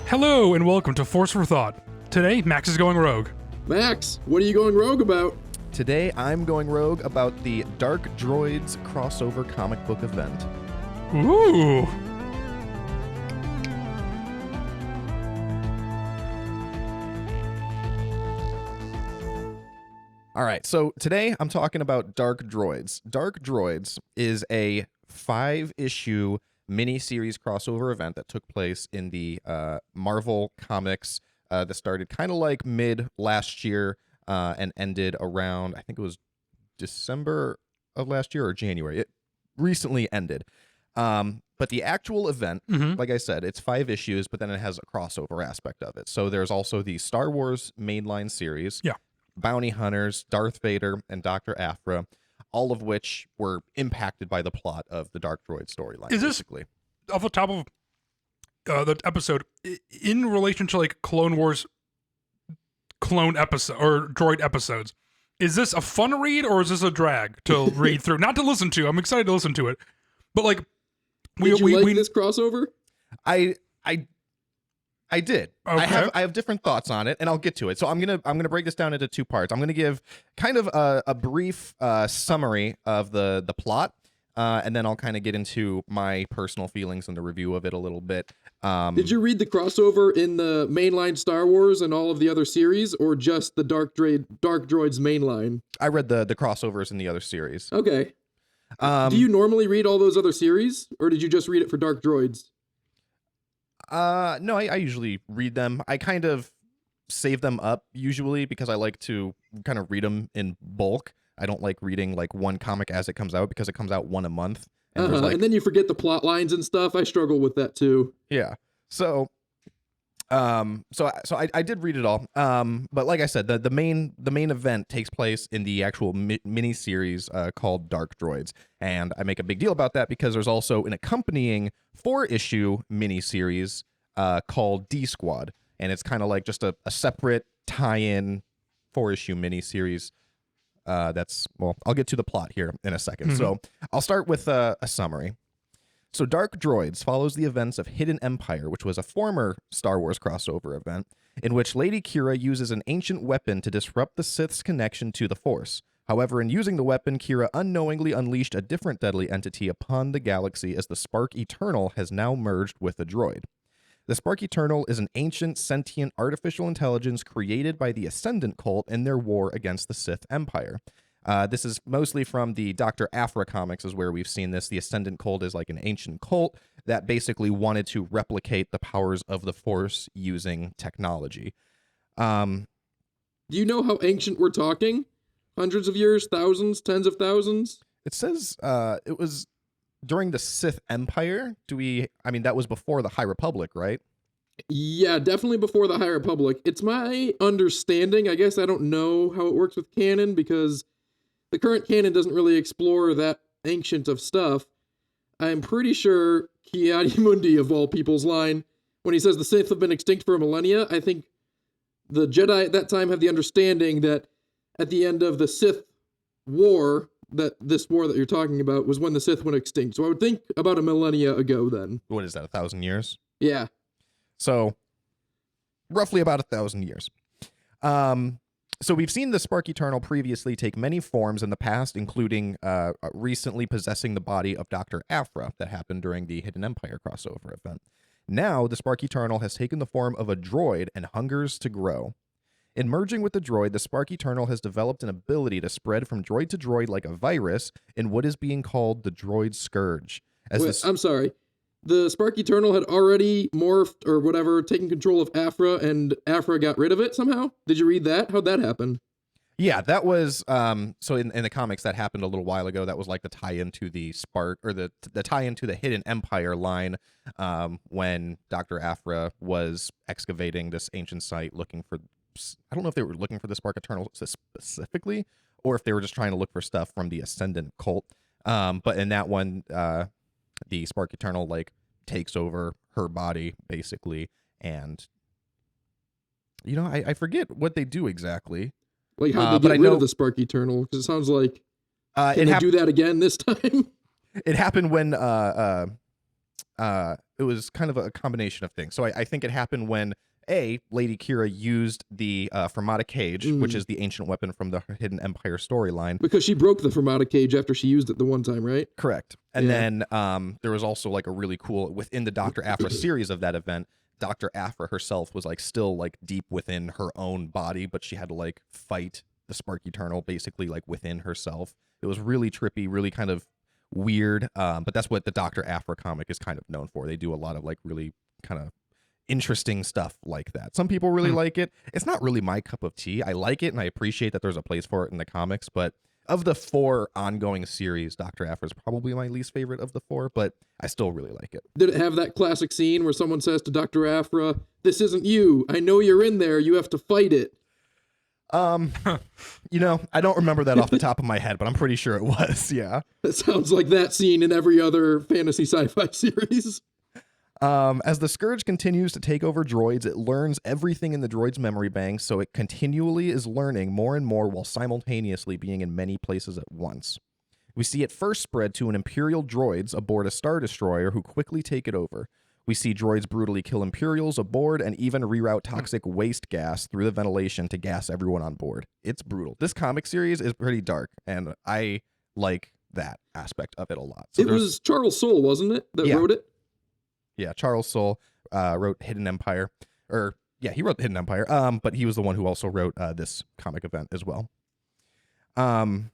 Hello and welcome to Force for Thought. Today, Max is going rogue. Max, what are you going rogue about? Today, I'm going rogue about the Dark Droids crossover comic book event. Ooh. All right, so today I'm talking about Dark Droids. Dark Droids is a 5-issue mini-series crossover event that took place in the Marvel Comics that started kind of like mid last year and ended around, I think it was December of last year or January. It recently ended. But the actual event, like I said, it's 5 issues, but then it has a crossover aspect of it. So there's also the Star Wars mainline series. Yeah. Bounty Hunters, Darth Vader, and Dr. Aphra, all of which were impacted by the plot of the Dark Droid storyline. Is this, basically, off the top of the episode, in relation to like Clone Wars clone episode or droid episodes, is this a fun read or is this a drag to read through? Not to listen to. I'm excited to listen to it, but like, Did you like this crossover? I did. Okay. I have different thoughts on it, and I'll get to it. So I'm gonna break this down into 2 parts. I'm gonna give kind of a brief summary of the plot, and then I'll kind of get into my personal feelings and the review of it a little bit. Did you read the crossover in the mainline Star Wars and all of the other series, or just the Dark Droids mainline? I read the crossovers in the other series. Okay. Do you normally read all those other series, or did you just read it for Dark Droids? No, I usually read them. I kind of save them up usually because I like to kind of read them in bulk. I don't like reading like one comic as it comes out because it comes out one a month. And, And then you forget the plot lines and stuff. I struggle with that too. Yeah. So I did read it all. But like I said, the main event takes place in the actual mini series called Dark Droids, and I make a big deal about that because there's also an accompanying 4-issue mini series called D Squad, and it's kind of like just a separate tie-in 4-issue mini series. I'll get to the plot here in a second. So I'll start with a summary. So Dark Droids follows the events of Hidden Empire, which was a former Star Wars crossover event, in which Lady Kira uses an ancient weapon to disrupt the Sith's connection to the Force. However, in using the weapon, Kira unknowingly unleashed a different deadly entity upon the galaxy as the Spark Eternal has now merged with the droid. The Spark Eternal is an ancient, sentient, artificial intelligence created by the Ascendant cult in their war against the Sith Empire. This is mostly from the Dr. Aphra comics is where we've seen this. The Ascendant cult is like an ancient cult that basically wanted to replicate the powers of the Force using technology. Do you know how ancient we're talking? Hundreds of years, thousands, tens of thousands? It says it was during the Sith Empire. That was before the High Republic, right? Yeah, definitely before the High Republic. It's my understanding, I guess I don't know how it works with canon because the current canon doesn't really explore that ancient of stuff. I'm pretty sure Ki-Adi-Mundi, of all people's line, when he says the Sith have been extinct for millennia, I think the Jedi at that time have the understanding that at the end of the Sith war, that this war that you're talking about was when the Sith went extinct. So I would think about a millennia ago then. What is that, 1,000 years? Yeah. So roughly about 1,000 years. So we've seen the Spark Eternal previously take many forms in the past, including recently possessing the body of Dr. Aphra that happened during the Hidden Empire crossover event. Now, the Spark Eternal has taken the form of a droid and hungers to grow. In merging with the droid, the Spark Eternal has developed an ability to spread from droid to droid like a virus in what is being called the Droid Scourge. I'm sorry. The Spark Eternal had already morphed or whatever, taken control of Aphra, and Aphra got rid of it somehow? Did you read that? How'd that happen? Yeah, that was so in the comics that happened a little while ago. That was like the tie-in to the Spark, or the tie-in to the Hidden Empire line, when Dr. Aphra was excavating this ancient site looking for, I don't know if they were looking for the Spark Eternal specifically, or if they were just trying to look for stuff from the Ascendant cult. But in that one, the Spark Eternal like takes over her body basically, and I forget what they do exactly. Like how they get rid of the Spark Eternal? Because it sounds like can they do that again this time? It happened when it was kind of a combination of things. So I think it happened when Lady Kira used the Fermata Cage, which is the ancient weapon from the Hidden Empire storyline. Because she broke the Fermata Cage after she used it the one time, right? Correct. And then there was also like a really cool, within the Dr. Aphra series of that event, Dr. Aphra herself was like still like deep within her own body, but she had to like fight the Spark Eternal basically like within herself. It was really trippy, really kind of weird. But that's what the Dr. Aphra comic is kind of known for. They do a lot of like really kind of interesting stuff like that. Some people really like it. It's not really my cup of tea. I like it and I appreciate that there's a place for it in the comics, but of the 4 ongoing series, Dr. Aphra is probably my least favorite of the 4, but I still really like it. Did it have that classic scene where someone says to Dr. Aphra, "This isn't you. I know you're in there. You have to fight it"? You know, I don't remember that off the top of my head, but I'm pretty sure it was. Yeah. That sounds like that scene in every other fantasy sci-fi series. As the Scourge continues to take over droids, it learns everything in the droid's memory bank, so it continually is learning more and more while simultaneously being in many places at once. We see it first spread to an Imperial droids aboard a Star Destroyer who quickly take it over. We see droids brutally kill Imperials aboard and even reroute toxic waste gas through the ventilation to gas everyone on board. It's brutal. This comic series is pretty dark, and I like that aspect of it a lot. So it was Charles Soule, wasn't it, that wrote it? Yeah, Charles Soule wrote Hidden Empire. He wrote Hidden Empire, but he was the one who also wrote this comic event as well. So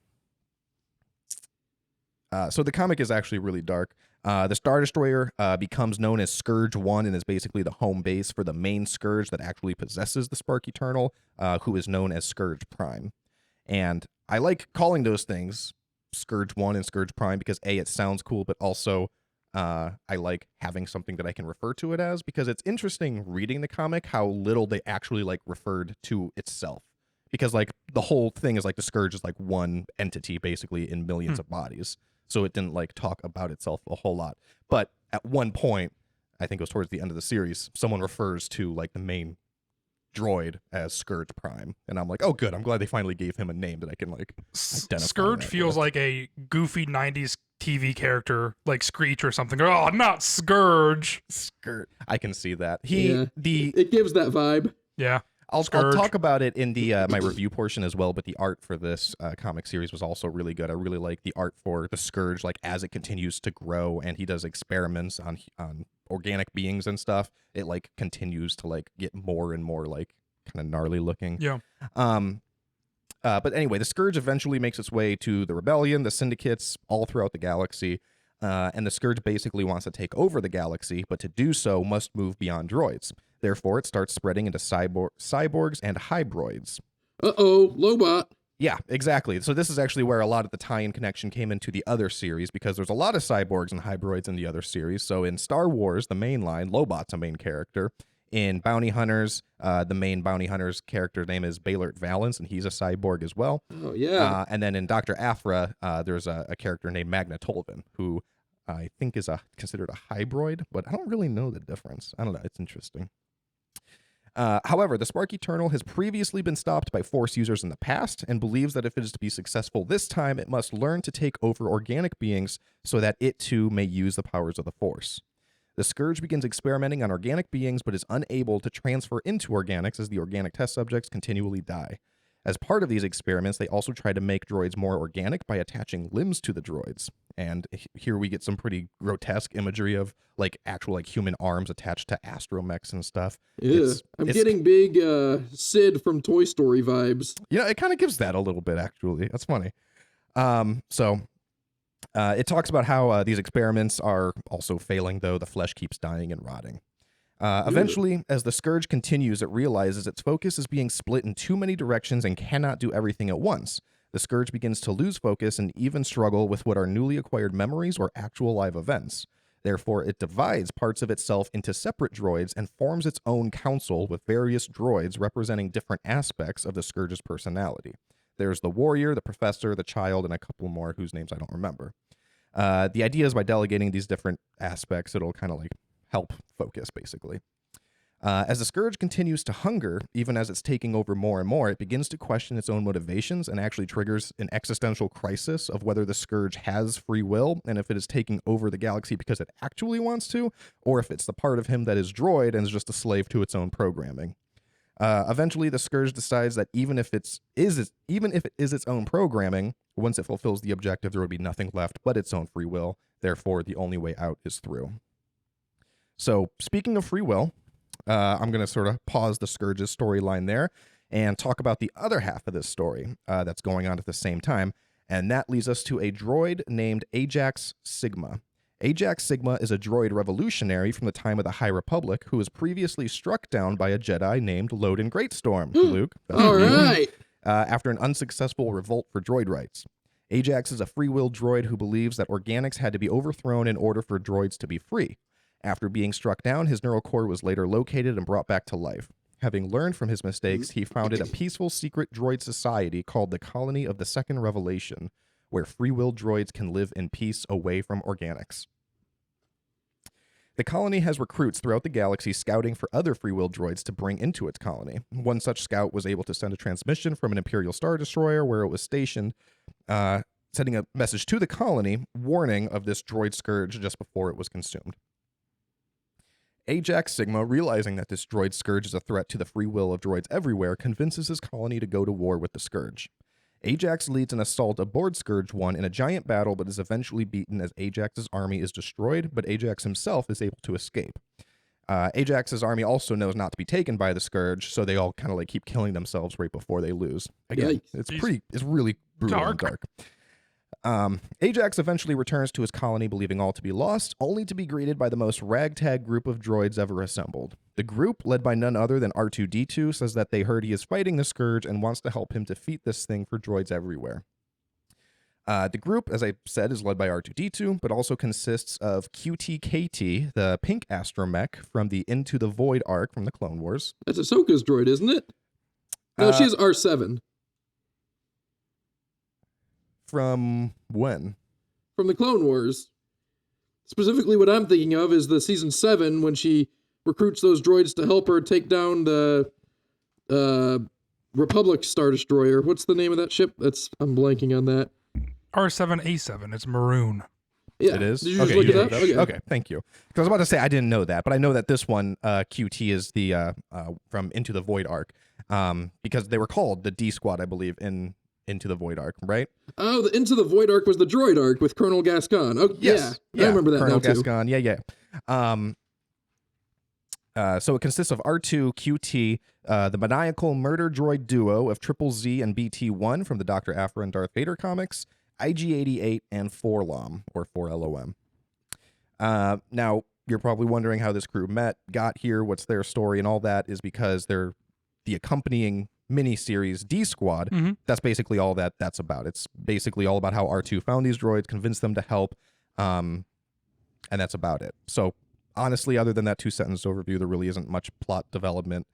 the comic is actually really dark. The Star Destroyer becomes known as Scourge 1 and is basically the home base for the main Scourge that actually possesses the Spark Eternal, who is known as Scourge Prime. And I like calling those things Scourge 1 and Scourge Prime because A, it sounds cool, but also I like having something that I can refer to it as, because it's interesting reading the comic how little they actually like referred to itself. Because like the whole thing is like the Scourge is like one entity basically in millions of bodies. So it didn't like talk about itself a whole lot. But at one point, I think it was towards the end of the series, someone refers to like the main droid as Scourge Prime. And I'm like, oh good, I'm glad they finally gave him a name that I can like identify. Scourge feels like a goofy 90s TV character like Screech or something. Oh, not Scourge. I can see that. It gives that vibe. Yeah. I'll talk about it in the my review portion as well, but the art for this comic series was also really good. I really like the art for the Scourge, like as it continues to grow and he does experiments on organic beings and stuff. It like continues to like get more and more like kind of gnarly looking. Yeah. But anyway, the Scourge eventually makes its way to the Rebellion, the Syndicates, all throughout the galaxy. And the Scourge basically wants to take over the galaxy, but to do so must move beyond droids. Therefore, it starts spreading into cyborgs and hybroids. Uh-oh, Lobot. Yeah, exactly. So this is actually where a lot of the tie-in connection came into the other series, because there's a lot of cyborgs and hybroids in the other series. So in Star Wars, the main line, Lobot's a main character. In Bounty Hunters, the main Bounty Hunter's character name is Baylert Valance, and he's a cyborg as well. Oh, yeah. And then in Dr. Aphra, there's a character named Magna Tolvin, who I think is considered a hybrid, but I don't really know the difference. I don't know. It's interesting. However, the Spark Eternal has previously been stopped by Force users in the past and believes that if it is to be successful this time, it must learn to take over organic beings so that it too may use the powers of the Force. The Scourge begins experimenting on organic beings but is unable to transfer into organics as the organic test subjects continually die. As part of these experiments, they also try to make droids more organic by attaching limbs to the droids. And here we get some pretty grotesque imagery of like actual like human arms attached to astromechs and stuff. Yeah. I'm getting big Sid from Toy Story vibes. Yeah, it kind of gives that a little bit, actually. That's funny. It talks about how these experiments are also failing, though the flesh keeps dying and rotting. Eventually, as the Scourge continues, it realizes its focus is being split in too many directions and cannot do everything at once. The Scourge begins to lose focus and even struggle with what are newly acquired memories or actual live events. Therefore, it divides parts of itself into separate droids and forms its own council with various droids representing different aspects of the Scourge's personality. There's the warrior, the professor, the child, and a couple more whose names I don't remember. The idea is by delegating these different aspects, it'll kind of like help focus, basically. As the Scourge continues to hunger, even as it's taking over more and more, it begins to question its own motivations and actually triggers an existential crisis of whether the Scourge has free will and if it is taking over the galaxy because it actually wants to, or if it's the part of him that is droid and is just a slave to its own programming. Eventually, the Scourge decides that even if it is its own programming, once it fulfills the objective, there would be nothing left but its own free will. Therefore, the only way out is through. So, speaking of free will, I'm going to sort of pause the Scourge's storyline there and talk about the other half of this story that's going on at the same time, and that leads us to a droid named Ajax Sigma. Ajax Sigma is a droid revolutionary from the time of the High Republic who was previously struck down by a Jedi named Loden Greatstorm. Luke, that's All you. right. After an unsuccessful revolt for droid rights. Ajax is a free will droid who believes that organics had to be overthrown in order for droids to be free. After being struck down, his neural core was later located and brought back to life. Having learned from his mistakes, he founded a peaceful secret droid society called the Colony of the Second Revelation, where free will droids can live in peace away from organics. The colony has recruits throughout the galaxy scouting for other free will droids to bring into its colony. One such scout was able to send a transmission from an Imperial Star Destroyer where it was stationed, sending a message to the colony warning of this droid scourge just before it was consumed. Ajax Sigma, realizing that this droid scourge is a threat to the free will of droids everywhere, convinces his colony to go to war with the scourge. Ajax leads an assault aboard Scourge 1 in a giant battle, but is eventually beaten as Ajax's army is destroyed, but Ajax himself is able to escape. Ajax's army also knows not to be taken by the Scourge, so they all kind of like keep killing themselves right before they lose. Again, it's really brutal and dark. Ajax eventually returns to his colony believing all to be lost, only to be greeted by the most ragtag group of droids ever assembled. The group, led by none other than R2-D2, says that they heard he is fighting the Scourge and wants to help him defeat this thing for droids everywhere. The group, as I said, is led by R2-D2, but also consists of QT-KT, the pink astromech from the Into the Void arc from the Clone Wars. That's Ahsoka's droid, isn't it? No, she's R7. From when? From the Clone Wars. Specifically, what I'm thinking of is the season 7 when she recruits those droids to help her take down the Republic Star Destroyer. What's the name of that ship? I'm blanking on that. R7A7. It's maroon. Yeah. It is? Did you just look it up? Okay, thank you. Because I was about to say I didn't know that, but I know that this one, QT, is the from Into the Void arc, because they were called the D Squad, I believe, in Into the Void arc, right? Oh, the Into the Void arc was the droid arc with Colonel Gascon. Oh, yes. Yeah, I remember that Colonel now, too. Gascon, yeah. So it consists of R2, QT, the maniacal murder droid duo of Triple Z and BT-1 from the Dr. Aphra and Darth Vader comics, IG-88, and 4LOM, or 4LOM. Now, you're probably wondering how this crew got here, what's their story, and all that is because they're the accompanying mini-series D Squad. Mm-hmm. That's basically all that's about. It's basically all about how R2 found these droids, convinced them to help, and that's about it. So, honestly, other than that 2-sentence overview, there really isn't much plot development.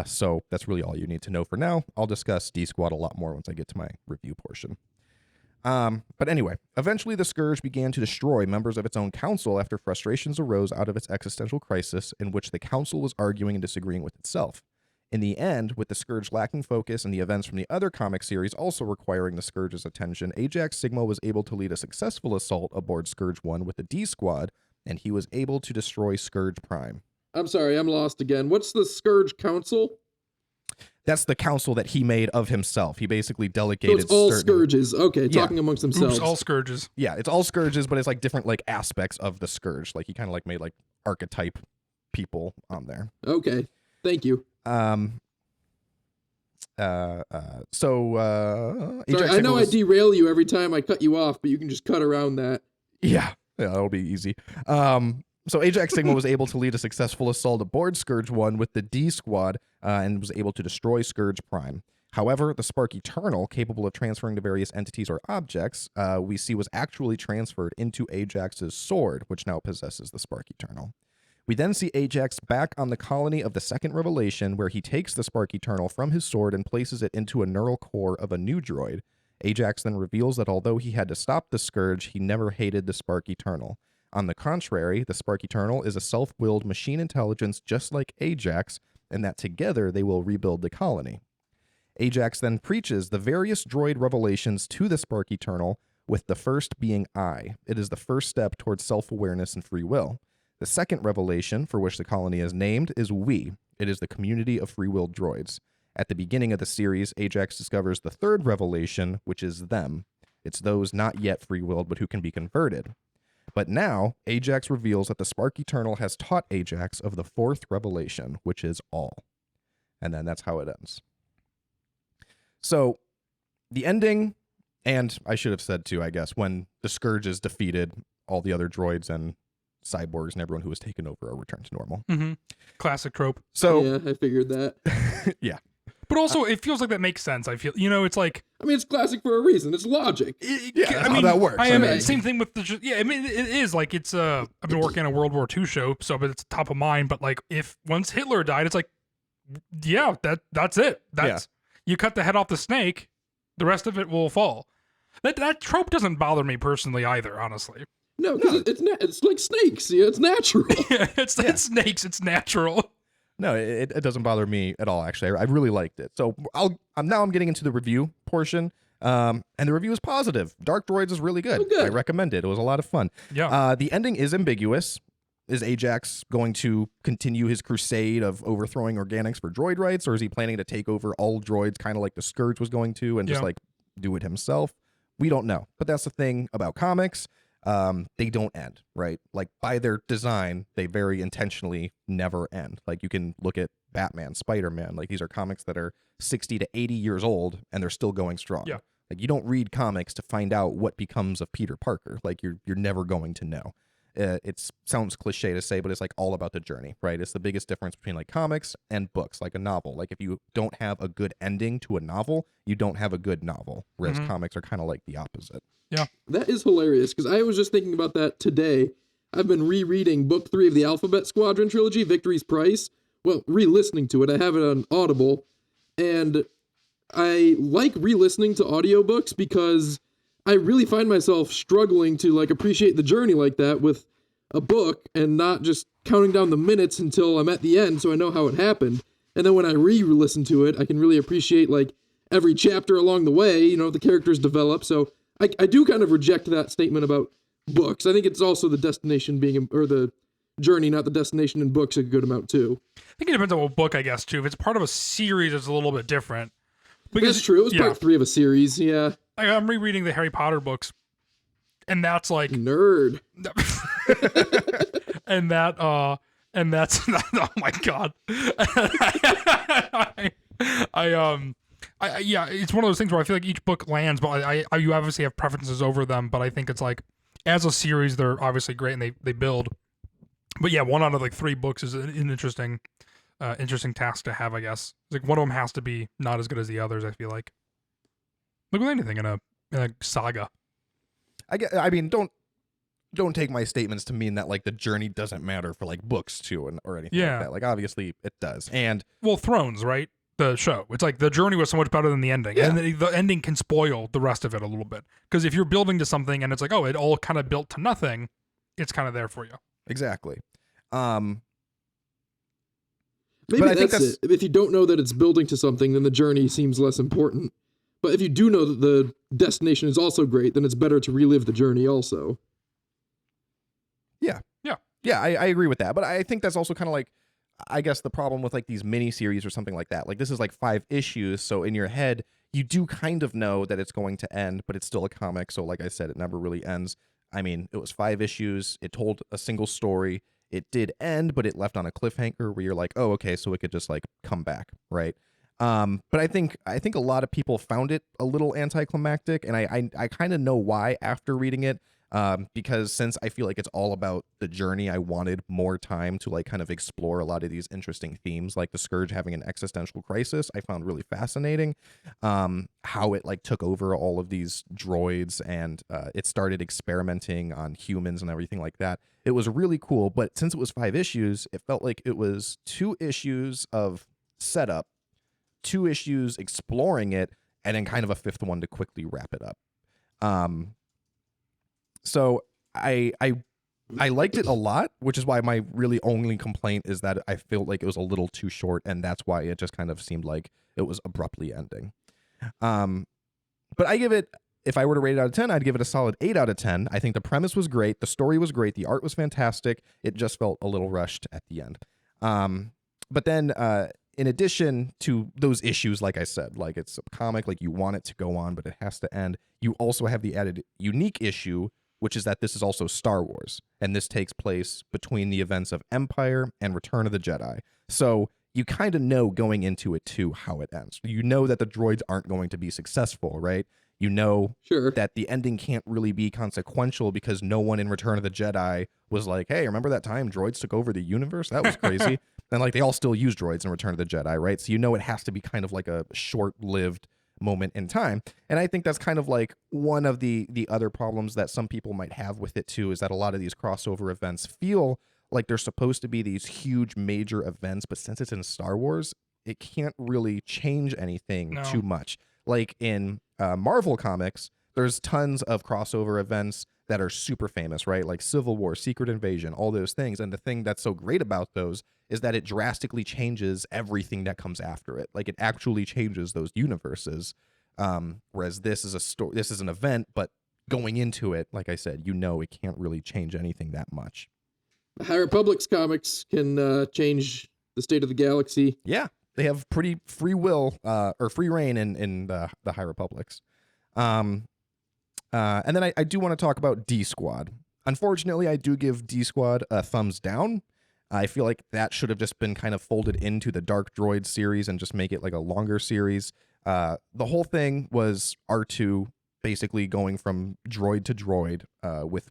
So that's really all you need to know for now. I'll discuss D Squad a lot more once I get to my review portion. But anyway, eventually the Scourge began to destroy members of its own council after frustrations arose out of its existential crisis in which the council was arguing and disagreeing with itself. In the end, with the Scourge lacking focus and the events from the other comic series also requiring the Scourge's attention, Ajax Sigma was able to lead a successful assault aboard Scourge 1 with the D Squad, and he was able to destroy Scourge Prime. I'm sorry, I'm lost again. What's the Scourge Council? That's the council that he made of himself. He basically delegated. So it's all Scourges. Okay, talking amongst themselves. Oops, all Scourges. Yeah, it's all Scourges, but it's like different like aspects of the Scourge. Like he kind of like made like archetype people on there. Okay, thank you. Sorry, I know I derail you every time I cut you off, but you can just cut around that. Yeah, that'll be easy. So Ajax Sigma was able to lead a successful assault aboard Scourge 1 with the D Squad and was able to destroy Scourge Prime. However, the Spark Eternal, capable of transferring to various entities or objects, we see was actually transferred into Ajax's sword, which now possesses the Spark Eternal. We then see Ajax back on the colony of the Second Revelation, where he takes the Spark Eternal from his sword and places it into a neural core of a new droid. Ajax then reveals that although he had to stop the Scourge, he never hated the Spark Eternal. On the contrary, the Spark Eternal is a self-willed machine intelligence just like Ajax, and that together they will rebuild the colony. Ajax then preaches the various droid revelations to the Spark Eternal, with the first being I. It is the first step towards self-awareness and free will. The second revelation, for which the colony is named, is We. It is the community of free-willed droids. At the beginning of the series, Ajax discovers the third revelation, which is Them. It's those not yet free-willed, but who can be converted. But now, Ajax reveals that the Spark Eternal has taught Ajax of the fourth revelation, which is All. And then that's how it ends. So, the ending, and I should have said too, I guess, when the Scourge is defeated, all the other droids and cyborgs and everyone who was taken over are returned to normal. Mm-hmm. Classic trope. So, Yeah, I figured that. yeah. But also, it feels like that makes sense. I feel, it's like... I mean, it's classic for a reason. It's logic. Yeah, how that works. Same thing with the... Yeah, I mean, it is like, it's... I've been working on a World War II show, so but it's top of mind, but like, if once Hitler died, it's like, yeah, that's it. You cut the head off the snake, the rest of it will fall. That trope doesn't bother me personally either, honestly. No, because it's like snakes. Yeah, it's natural. It's snakes. It's natural. No, it doesn't bother me at all, actually. I really liked it. So I'm getting into the review portion, and the review is positive. Dark Droids is really good. Oh, good. I recommend it. It was a lot of fun. Yeah. The ending is ambiguous. Is Ajax going to continue his crusade of overthrowing organics for droid rights, or is he planning to take over all droids, kind of like the Scourge was going to, and just like do it himself? We don't know. But that's the thing about comics. They don't end, right? Like by their design, they very intentionally never end. Like you can look at Batman, Spider-Man, like these are comics that are 60 to 80 years old and they're still going strong. Yeah. Like you don't read comics to find out what becomes of Peter Parker. Like you're never going to know. It sounds cliche to say, but it's like all about the journey, right? It's the biggest difference between like comics and books, like a novel. Like if you don't have a good ending to a novel, you don't have a good novel, whereas comics are kind of like the opposite. Yeah. That is hilarious, because I was just thinking about that today. I've been rereading Book 3 of the Alphabet Squadron trilogy, Victory's Price. Well, re-listening to it. I have it on Audible, and I like re-listening to audiobooks because I really find myself struggling to like appreciate the journey like that with a book and not just counting down the minutes until I'm at the end so I know how it happened. And then when I re-listen to it, I can really appreciate like every chapter along the way, the characters develop. So I do kind of reject that statement about books. I think it's also the destination or the journey, not the destination in books, a good amount too. I think it depends on what book, I guess, too. If it's part of a series, it's a little bit different. Because, that's true. It was part 3 of a series, yeah. I'm rereading the Harry Potter books, and that's like... Nerd. and that's... Oh, my God. Yeah, it's one of those things where I feel like each book lands, but you obviously have preferences over them, but I think it's like, as a series, they're obviously great and they build. But yeah, 1 out of like 3 books is an interesting task to have, I guess. It's like one of them has to be not as good as the others, I feel like. Look with anything in a saga. I mean, don't take my statements to mean that like the journey doesn't matter for like books too or anything like that. Like obviously it does. And well, Thrones, right? The show. It's like the journey was so much better than the ending. Yeah. And the ending can spoil the rest of it a little bit. Because if you're building to something and it's like, oh, it all kind of built to nothing, it's kind of there for you. Exactly. Maybe that's it. If you don't know that it's building to something, then the journey seems less important. But if you do know that the destination is also great, then it's better to relive the journey also. Yeah, I agree with that. But I think that's also kind of like, I guess the problem with like these mini series or something like that. Like this is like 5 issues, so in your head you do kind of know that it's going to end, but it's still a comic. So like I said, it never really ends. I mean, it was 5 issues. It told a single story. It did end, but it left on a cliffhanger where you're like, oh, okay, so it could just like come back, right? But I think a lot of people found it a little anticlimactic, and I kind of know why after reading it. Because since I feel like it's all about the journey, I wanted more time to like kind of explore a lot of these interesting themes, like the Scourge having an existential crisis. I found really fascinating, how it like took over all of these droids and it started experimenting on humans and everything like that. It was really cool, but since it was 5 issues, it felt like it was 2 issues of setup, 2 issues exploring it, and then kind of a 5th one to quickly wrap it up. So I I liked it a lot, which is why my really only complaint is that I felt like it was a little too short, and that's why it just kind of seemed like it was abruptly ending. But I give it, if I were to rate it out of 10, I'd give it a solid 8 out of 10. I think the premise was great, the story was great, the art was fantastic. It just felt a little rushed at the end. But then, in addition to those issues, like I said, like it's a comic, like you want it to go on, but it has to end. You also have the added unique issue, which is that this is also Star Wars, and this takes place between the events of Empire and Return of the Jedi. So you kind of know going into it too how it ends. You know that the droids aren't going to be successful, right? You know Sure. that the ending can't really be consequential because no one in Return of the Jedi was like, hey, remember that time droids took over the universe? That was crazy. And like they all still use droids in Return of the Jedi, right? So you know it has to be kind of like a short-lived moment in time. And I think that's kind of like one of the other problems that some people might have with it too, is that a lot of these crossover events feel like they're supposed to be these huge major events, but since it's in Star Wars, it can't really change anything too much. Like in Marvel comics, there's tons of crossover events that are super famous, right? Like Civil War, Secret Invasion, all those things. And the thing that's so great about those is that it drastically changes everything that comes after it. Like it actually changes those universes. Whereas this is this is an event, but going into it, like I said, you know it can't really change anything that much. The High Republic's comics can change the state of the galaxy. Yeah, they have pretty free will or free reign in the High Republics. And then I do want to talk about D Squad. Unfortunately, I do give D Squad a thumbs down. I feel like that should have just been kind of folded into the Dark Droids series and just make it like a longer series. The whole thing was R2 basically going from droid to droid with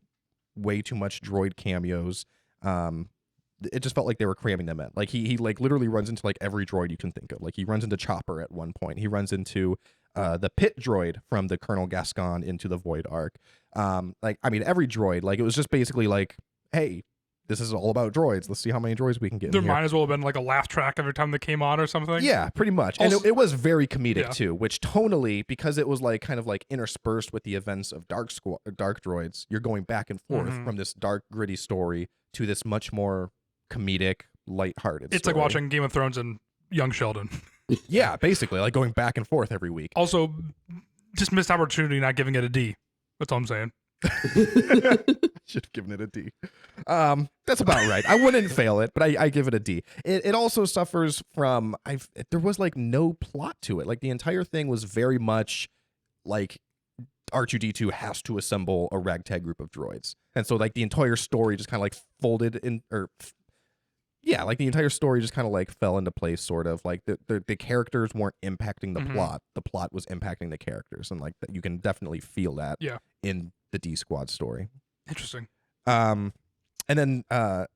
way too much droid cameos. It just felt like they were cramming them in. Like he like literally runs into like every droid you can think of. Like he runs into Chopper at one point. He runs into the pit droid from the Colonel Gascon into the Void Arc. Like I mean every droid. Like it was just basically like, hey, this is all about droids. Let's see how many droids we can get. There in here. might as well have been like a laugh track every time they came on or something. Yeah, pretty much. Also, and it was very comedic yeah. too, which tonally, because it was like kind of like interspersed with the events of Dark Droids, you're going back and forth from this dark, gritty story to this much more comedic, lighthearted It's story. like watching Game of Thrones and Young Sheldon. Yeah, basically, like going back and forth every week. Also, just missed opportunity not giving it a D. That's all I'm saying. Should have given it a D. That's about right. I wouldn't fail it, but I give it a D. It also suffers from there was like no plot to it. Like the entire thing was very much like R2D2 has to assemble a ragtag group of droids, and so like the entire story just kind of like folded in, or yeah, like the entire story just kind of like fell into place. Sort of like the characters weren't impacting the plot. The plot was impacting the characters, and like you can definitely feel that in the D Squad story. Interesting. And then I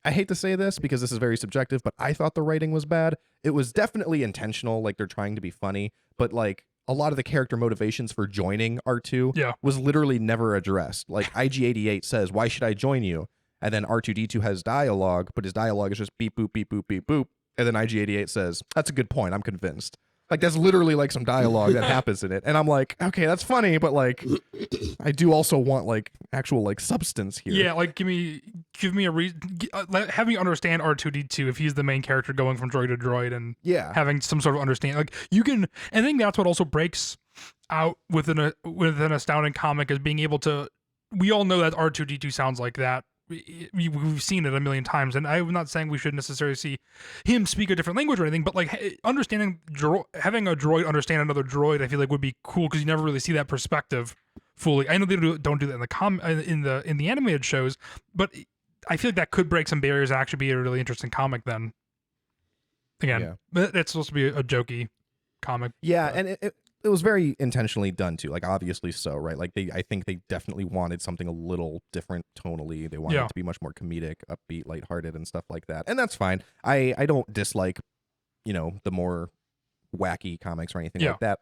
hate to say this because this is very subjective, but I thought the writing was bad. It was definitely intentional, like they're trying to be funny, but like a lot of the character motivations for joining R2 was literally never addressed. Like IG-88 says, "Why should I join you?" And then R2D2 has dialogue, but his dialogue is just beep boop beep boop beep boop. And then IG-88 says, "That's a good point. I'm convinced." Like that's literally like some dialogue that happens in it. And I'm like, okay, that's funny, but like I do also want like actual like substance here. Yeah, like give me a reason. Have me understand R2D2 if he's the main character going from droid to droid and having some sort of understanding. Like you can, and I think that's what also breaks out within an Astounding comic is being able to. We all know that R2D2 sounds like that. We've seen it a million times, and I'm not saying we should necessarily see him speak a different language or anything, but like understanding having a droid understand another droid, I feel like would be cool because you never really see that perspective fully. I know they don't do that in the animated shows, but I feel like that could break some barriers and actually be a really interesting comic. Then again, it's supposed to be a jokey comic. Yeah, and it was very intentionally done too. Like obviously so, right? Like I think they definitely wanted something a little different tonally. They wanted it to be much more comedic, upbeat, lighthearted, and stuff like that. And that's fine. I don't dislike, the more wacky comics or anything like that.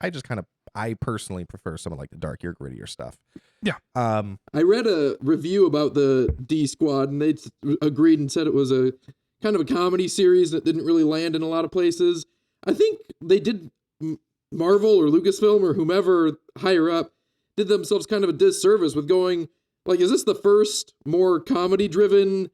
I personally prefer some of like the darker, grittier stuff. Yeah. I read a review about the D Squad, and they agreed and said it was a kind of a comedy series that didn't really land in a lot of places. I think they did. Marvel or Lucasfilm or whomever higher up did themselves kind of a disservice with going Like, is this the first more comedy-driven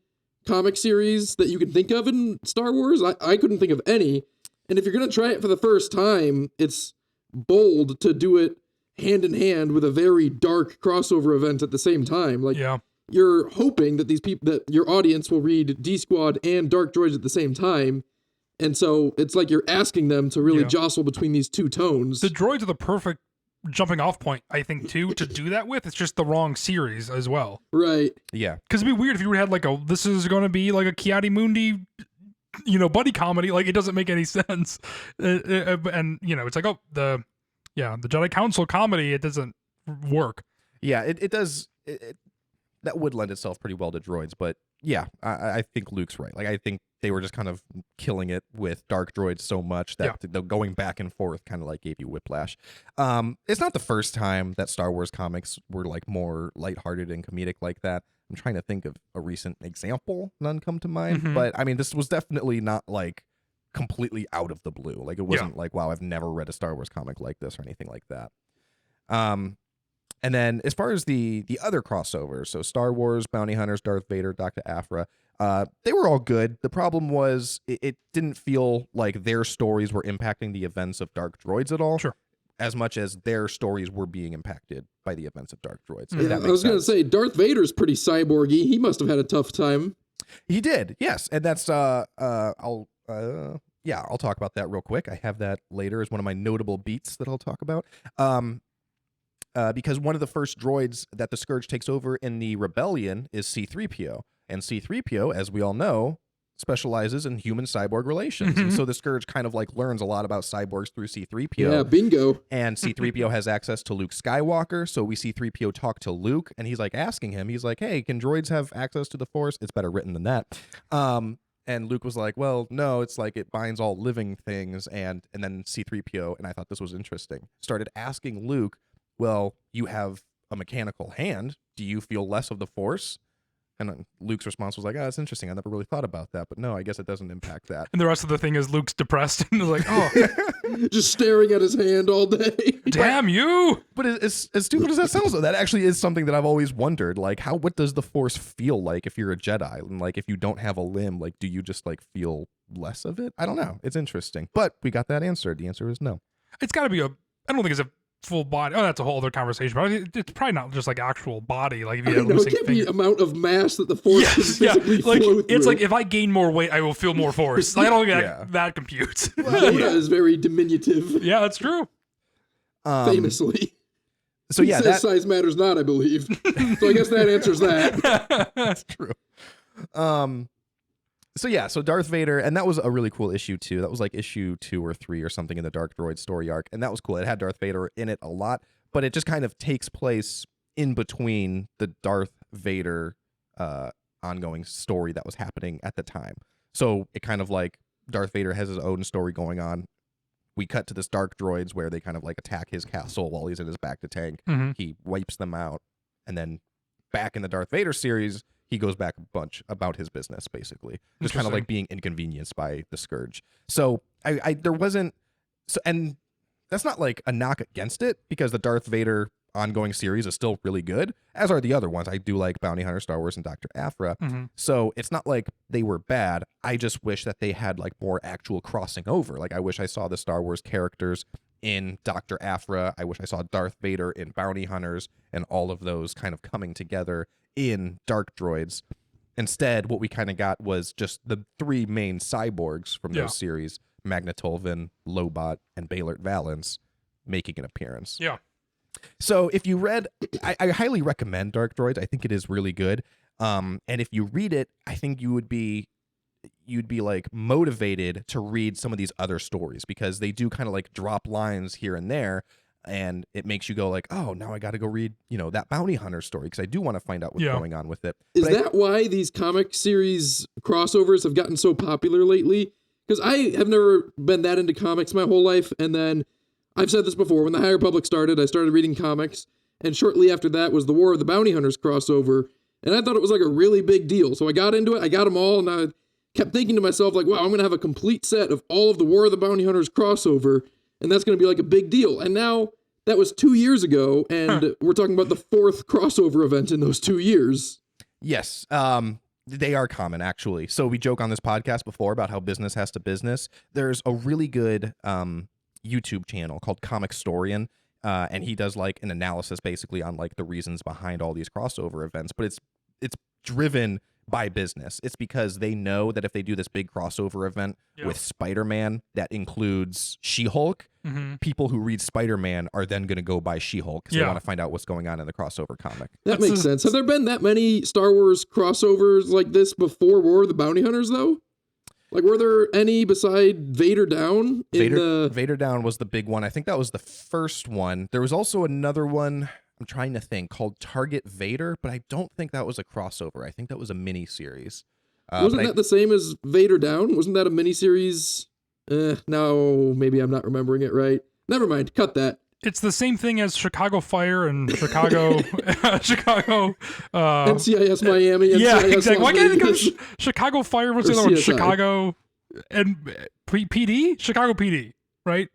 comic series that you can think of in Star Wars? I couldn't think of any. And if you're going to try it for the first time, it's bold to do it hand in hand with a very dark crossover event at the same time. Like, Yeah. you're hoping that these people, that your audience will read D-Squad and Dark Droids at the same time. And so it's like you're asking them to really jostle between these two tones. The droids are the perfect jumping off point, I think, too, to do that with. It's just the wrong series as well. Right. Yeah. Because it'd be weird if you had like this is going to be like a Kiadi Mundi, buddy comedy. Like, it doesn't make any sense. And, it's like, the Jedi Council comedy, it doesn't work. Yeah, it does. That would lend itself pretty well to droids, but yeah, I think Luke's right. Like, I think they were just kind of killing it with Dark Droids so much that the going back and forth kind of like gave you whiplash. It's not the first time that Star Wars comics were like more lighthearted and comedic like that. I'm trying to think of a recent example. None come to mind, but I mean, this was definitely not like completely out of the blue. Like, it wasn't like, wow, I've never read a Star Wars comic like this or anything like that. And then as far as the other crossovers, so Star Wars, Bounty Hunters, Darth Vader, Dr. Aphra, they were all good. The problem was it didn't feel like their stories were impacting the events of Dark Droids at all. Sure. As much as their stories were being impacted by the events of Dark Droids. Yeah, I was going to say, Darth Vader's pretty cyborgy. He must have had a tough time. He did, yes. And that's, I'll talk about that real quick. I have that later as one of my notable beats that I'll talk about. Because one of the first droids that the Scourge takes over in the Rebellion is C-3PO. And C-3PO, as we all know, specializes in human-cyborg relations. And so the Scourge kind of like learns a lot about cyborgs through C-3PO. Yeah, bingo. And C-3PO has access to Luke Skywalker, so we see 3PO talk to Luke, and he's like asking him, he's like, hey, can droids have access to the Force? It's better written than that. And Luke was like, well, no, it's like it binds all living things. And then C-3PO, and I thought this was interesting, started asking Luke, well, you have a mechanical hand. Do you feel less of the Force? And Luke's response was like, that's interesting. I never really thought about that. But no, I guess it doesn't impact that. And the rest of the thing is Luke's depressed and is like, oh, just staring at his hand all day. damn you. But as stupid as that sounds, though, that actually is something that I've always wondered. Like, what does the Force feel like if you're a Jedi? And like, if you don't have a limb, like, do you just like feel less of it? I don't know. It's interesting. But we got that answered. The answer is no. It's got to be I don't think it's a full body. Oh, that's a whole other conversation. But it's probably not just like actual body. Like, if you had it can't be amount of mass that the Force can physically like flow through. it's like if I gain more weight, I will feel more Force. I don't think that computes. Yoda is very diminutive. Yeah, that's true. Famously. So He says size matters not, I believe. So I guess that answers that. That's true. So Darth Vader, and that was a really cool issue too. That was like issue 2 or 3 or something in the Dark Droid story arc, and that was cool. It had Darth Vader in it a lot, but it just kind of takes place in between the Darth Vader ongoing story that was happening at the time. So it kind of like Darth Vader has his own story going on. We cut to this Dark Droids where they kind of like attack his castle while he's in his back to tank. He wipes them out, and then back in the Darth Vader series, he goes back a bunch about his business, basically, just kind of like being inconvenienced by the Scourge. So there wasn't, and that's not like a knock against it, because the Darth Vader ongoing series is still really good, as are the other ones. I do like Bounty Hunter, Star Wars, and Dr. Aphra. So it's not like they were bad. I just wish that they had like more actual crossing over. Like, I wish I saw the Star Wars characters in Dr. Aphra. I wish I saw Darth Vader in Bounty Hunters, and all of those kind of coming together in Dark Droids. Instead, what we kind of got was just the 3 main cyborgs from those series, Magna Tolvin, Lobot, and Baylor Valance, making an appearance. Yeah. So if you read, I highly recommend Dark Droids. I think it is really good. And if you read it, I think you'd be like motivated to read some of these other stories, because they do kind of like drop lines here and there, and it makes you go like, oh, now I got to go read, that Bounty Hunter story, because I do want to find out what's going on with it. Is that why these comic series crossovers have gotten so popular lately? Because I have never been that into comics my whole life, and then I've said this before, when the High Republic started, I started reading comics, and shortly after that was the War of the Bounty Hunters crossover, and I thought it was like a really big deal. So I got into it, I got them all, and I kept thinking to myself, like, wow, I'm going to have a complete set of all of the War of the Bounty Hunters crossover, and that's going to be like a big deal. And now that was 2 years ago, and we're talking about the 4th crossover event in those 2 years. Yes. They are common, actually. So we joke on this podcast before about how business has to business. There's a really good YouTube channel called Comic Storian, and he does like an analysis basically on like the reasons behind all these crossover events. But it's driven by business. It's because they know that if they do this big crossover event with Spider-Man that includes She-Hulk, people who read Spider-Man are then going to go buy She-Hulk because they want to find out what's going on in the crossover comic. That makes sense. Have there been that many Star Wars crossovers like this before War of the Bounty Hunters, though? Like, were there any beside Vader Down? Vader Down was the big one. I think that was the first one. There was also another one, I'm trying to think, called Target Vader, but I don't think that was a crossover. I think that was a mini-series. Wasn't that the same as Vader Down? Wasn't that a mini-series? No, maybe I'm not remembering it right. Never mind, cut that. It's the same thing as Chicago Fire and Chicago, NCIS Miami. NCIS exactly. Why Las can't I think Vegas. of Chicago Fire? What's the other one? Chicago and PD? Chicago PD, right?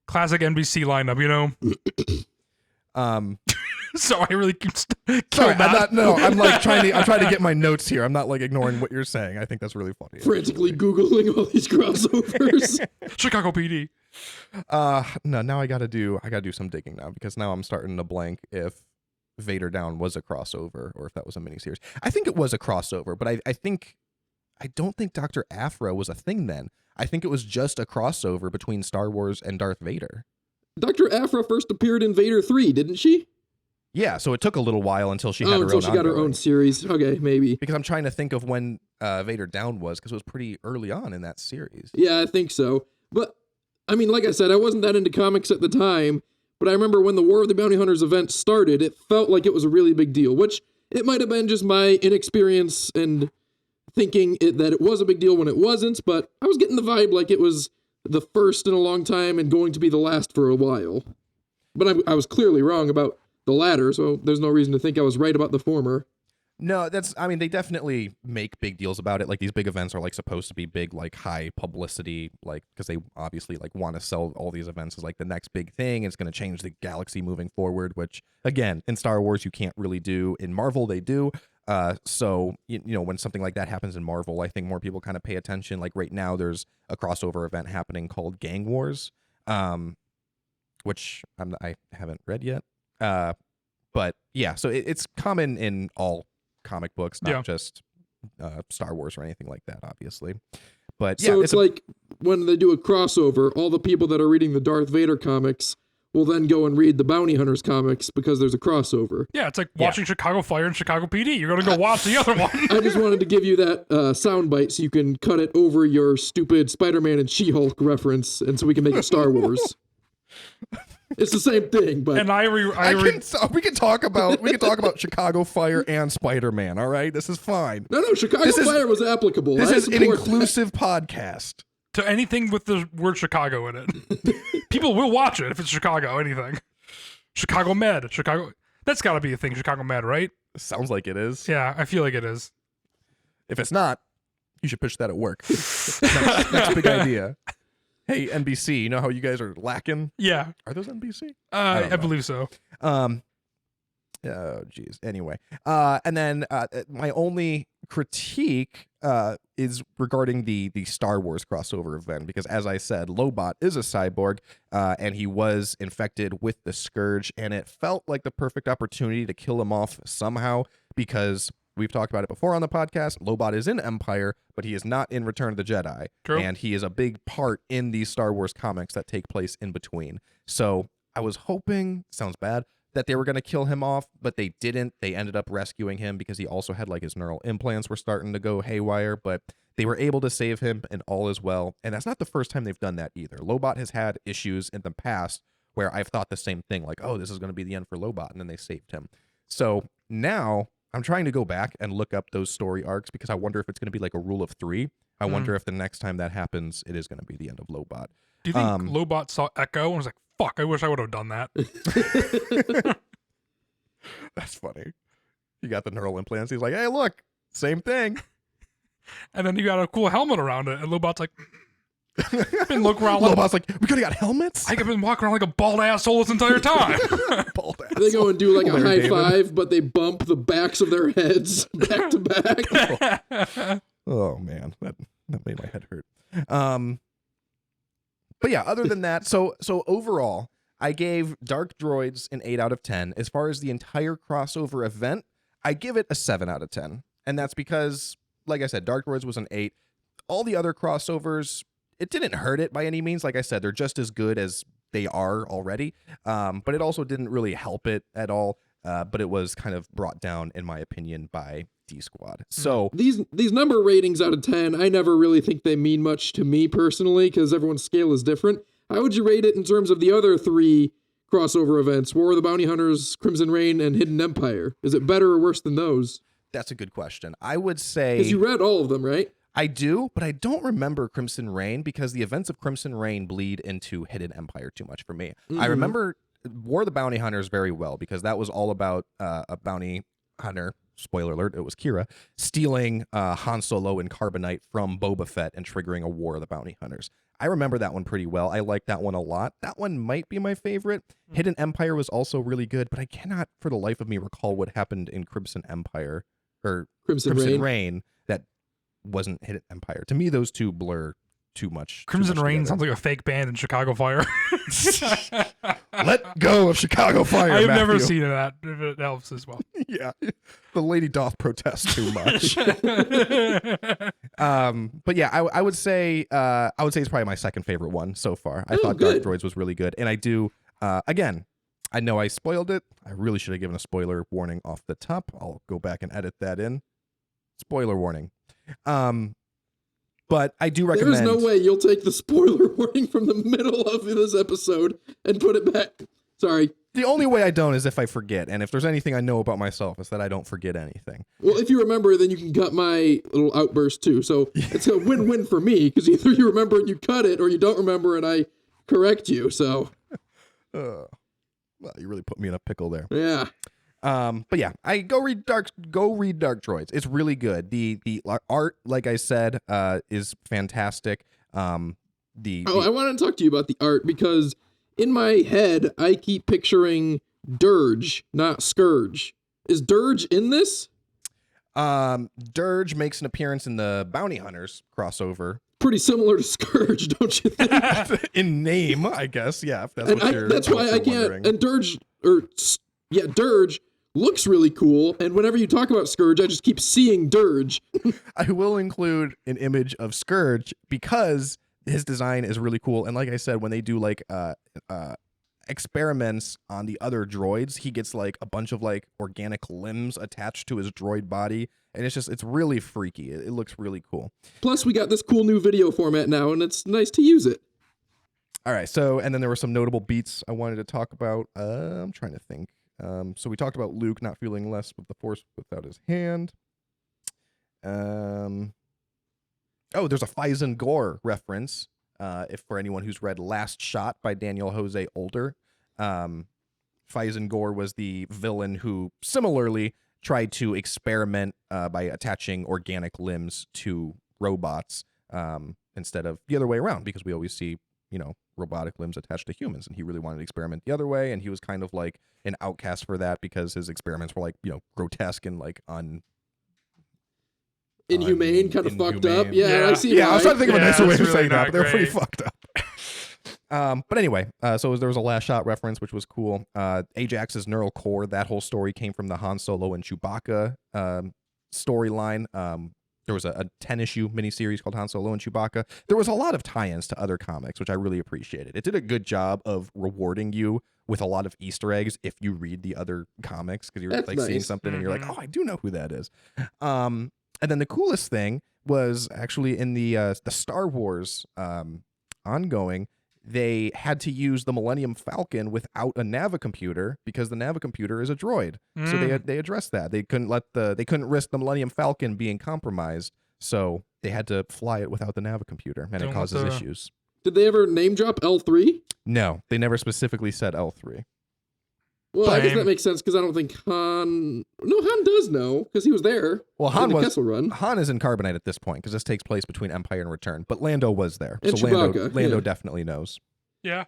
Classic NBC lineup, you know? So I really sorry, I'm like trying to get my notes here. I'm not like ignoring what you're saying. I think that's really funny. Frantically Googling all these crossovers. Chicago PD. No, now I gotta do some digging now because now I'm starting to blank if Vader Down was a crossover or if that was a miniseries. I think it was a crossover, but I don't think Dr. Aphra was a thing then. I think it was just a crossover between Star Wars and Darth Vader. Dr. Aphra first appeared in Vader 3, didn't she? Yeah, so it took a little while until she had until she got her own series. Okay, maybe. Because I'm trying to think of when Vader Down was, because it was pretty early on in that series. Yeah, I think so. But, I mean, like I said, I wasn't that into comics at the time, but I remember when the War of the Bounty Hunters event started, it felt like it was a really big deal, which it might have been just my inexperience and thinking that it was a big deal when it wasn't, but I was getting the vibe like it was the first in a long time and going to be the last for a while. But I was clearly wrong about the latter, so there's no reason to think I was right about the former. No, they definitely make big deals about it. Like, these big events are like supposed to be big, like high publicity, like, because they obviously like want to sell all these events as like the next big thing. It's going to change the galaxy moving forward, which again, in Star Wars, you can't really do. In Marvel, they do. So, you know, when something like that happens in Marvel, I think more people kind of pay attention. Like right now, there's a crossover event happening called Gang Wars, which I haven't read yet. But yeah, so it's common in all comic books, not just Star Wars or anything like that, obviously. But yeah, so it's like when they do a crossover, all the people that are reading the Darth Vader comics will then go and read the Bounty Hunters comics because there's a crossover. Yeah, it's like watching Chicago Fire and Chicago PD. You're going to go watch the other one. I just wanted to give you that soundbite so you can cut it over your stupid Spider-Man and She-Hulk reference, and so we can make it Star Wars. It's the same thing, but and we can talk about Chicago Fire and Spider-Man. All right, this is fine. No, Chicago Fire was applicable. This is an inclusive podcast. To anything with the word Chicago in it. People will watch it if it's Chicago, anything. Chicago Med. That's got to be a thing, Chicago Med, right? Sounds like it is. Yeah, I feel like it is. If it's not, you should pitch that at work. Next big idea. Hey, NBC, you know how you guys are lacking? Yeah. Are those NBC? I believe so. Oh, geez. Anyway. And then my only critique is regarding the Star Wars crossover event, because as I said, Lobot is a cyborg, and he was infected with the Scourge, and it felt like the perfect opportunity to kill him off somehow, because we've talked about it before on the podcast. Lobot is in Empire, but he is not in Return of the Jedi. True. And he is a big part in these Star Wars comics that take place in between. So I was hoping, sounds bad, that they were going to kill him off, but they didn't. They ended up rescuing him because he also had like his neural implants were starting to go haywire, but they were able to save him and all is well. And that's not the first time they've done that either. Lobot has had issues in the past where I've thought the same thing, like, oh, this is going to be the end for Lobot, and then they saved him. So now I'm trying to go back and look up those story arcs because I wonder if it's going to be like a rule of 3. I wonder if the next time that happens, it is going to be the end of Lobot. Do you think Lobot saw Echo and was like, fuck, I wish I would have done that? That's funny. He got the neural implants. He's like, hey, look, same thing. And then you got a cool helmet around it. And Lobot's like, Been looking around like Lobot's like, we could have got helmets. I've been walking around like a bald asshole this entire time. Bald ass. They go and do like a Larry high David. five, but they bump the backs of their heads back to back. Oh man, that made my head hurt. But yeah, other than that, so overall, I gave Dark Droids an 8 out of 10. As far as the entire crossover event, I give it a 7 out of 10. And that's because, like I said, Dark Droids was an 8. All the other crossovers, it didn't hurt it by any means. Like I said, they're just as good as they are already. But it also didn't really help it at all. But it was kind of brought down, in my opinion, by D Squad. So These number ratings out of 10, I never really think they mean much to me personally because everyone's scale is different. How would you rate it in terms of the other 3 crossover events, War of the Bounty Hunters, Crimson Reign, and Hidden Empire? Is it better or worse than those? that's a good question. I would say... Because you read all of them, right? I do, but I don't remember Crimson Reign because the events of Crimson Reign bleed into Hidden Empire too much for me. I remember War of the Bounty Hunters very well because that was all about a bounty hunter, spoiler alert, it was Kira, stealing Han Solo and Carbonite from Boba Fett and triggering a War of the Bounty Hunters. I remember that one pretty well. I like that one a lot. That one might be my favorite. Hidden Empire was also really good, but I cannot for the life of me recall what happened in Crimson Empire or Crimson Reign that wasn't Hidden Empire. To me, those two blur too much. Crimson Reign sounds like a fake band in Chicago Fire. Let go of Chicago Fire. I have Matthew. never seen that. If it helps as well. Yeah, the lady doth protest too much. But yeah, I would say it's probably my second favorite one so far. I thought good. Dark Droids was really good, and I do. Again, I know I spoiled it. I really should have given a spoiler warning off the top. I'll go back and edit that in. Spoiler warning. But I do recommend. There's no way you'll take the spoiler warning from the middle of this episode and put it back. Sorry. The only way I don't is if I forget, and if there's anything I know about myself, is that I don't forget anything. Well, if you remember, then you can cut my little outburst too. So it's a win-win for me because either you remember and you cut it, or you don't remember and I correct you. So, Well, you really put me in a pickle there. yeah. But yeah, go read Dark Droids. It's really good. The art, like I said, is fantastic. I want to talk to you about the art because in my head, I keep picturing Dirge, not Scourge. Is Dirge in this? Dirge makes an appearance in the Bounty Hunters crossover. Pretty similar to Scourge, don't you think? In name, I guess. Yeah, if that's what you're. That's why I can't. And Dirge, Dirge looks really cool. And whenever you talk about Scourge, I just keep seeing Dirge. I will include an image of Scourge because his design is really cool. And like I said, when they do like experiments on the other droids, he gets like a bunch of like organic limbs attached to his droid body. And it's really freaky. It looks really cool. Plus, we got this cool new video format now, and it's nice to use it. All right. So, and then there were some notable beats I wanted to talk about. I'm trying to think. So we talked about Luke not feeling less with the Force without his hand. Oh, there's a Faison Gore reference. If for anyone who's read Last Shot by Daniel Jose Older, Faison Gore was the villain who similarly tried to experiment by attaching organic limbs to robots instead of the other way around, because we always see, robotic limbs attached to humans, and he really wanted to experiment the other way, and he was kind of like an outcast for that because his experiments were like, grotesque and like Inhumane, kind of fucked up. inhumane. Yeah, I see. Yeah, I was trying to think of a nicer way it's of really saying that, not but they're pretty great. fucked up. But anyway, so there was a Last Shot reference, which was cool. Ajax's neural core, that whole story came from the Han Solo and Chewbacca storyline. There was a 10-issue miniseries called Han Solo and Chewbacca. There was a lot of tie-ins to other comics, which I really appreciated. It did a good job of rewarding you with a lot of Easter eggs if you read the other comics, because you're That's like seeing nice. something and you're like, oh, I do know who that is. And then the coolest thing was actually in the Star Wars ongoing, they had to use the Millennium Falcon without a Navicomputer because the Navicomputer is a droid. So they addressed that. They couldn't risk the Millennium Falcon being compromised, so they had to fly it without the Navicomputer, and it causes issues. Did they ever name drop L3? No, they never specifically said L3. Well, I guess Lame. that makes sense because I don't think Han. No, Han does know because he was there. Well, in Han the was. Kessel Run. Han is in Carbonite at this point because this takes place between Empire and Return. But Lando was there, And so Lando Chewbacca, yeah. definitely knows. Yeah.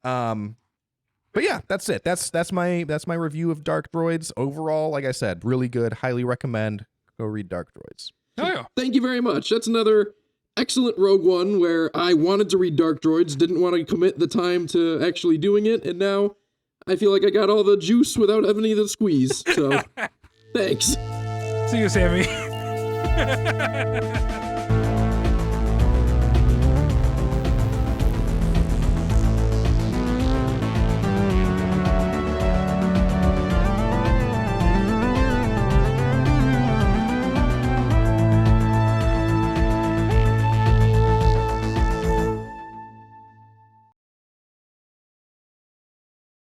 But yeah, that's it. That's my review of Dark Droids. Overall, like I said, really good. Highly recommend. Go read Dark Droids. Oh, yeah. Thank you very much. That's another excellent Rogue One where I wanted to read Dark Droids, didn't want to commit the time to actually doing it, and now I feel like I got all the juice without having any of the squeeze. So, thanks. See you, Sammy.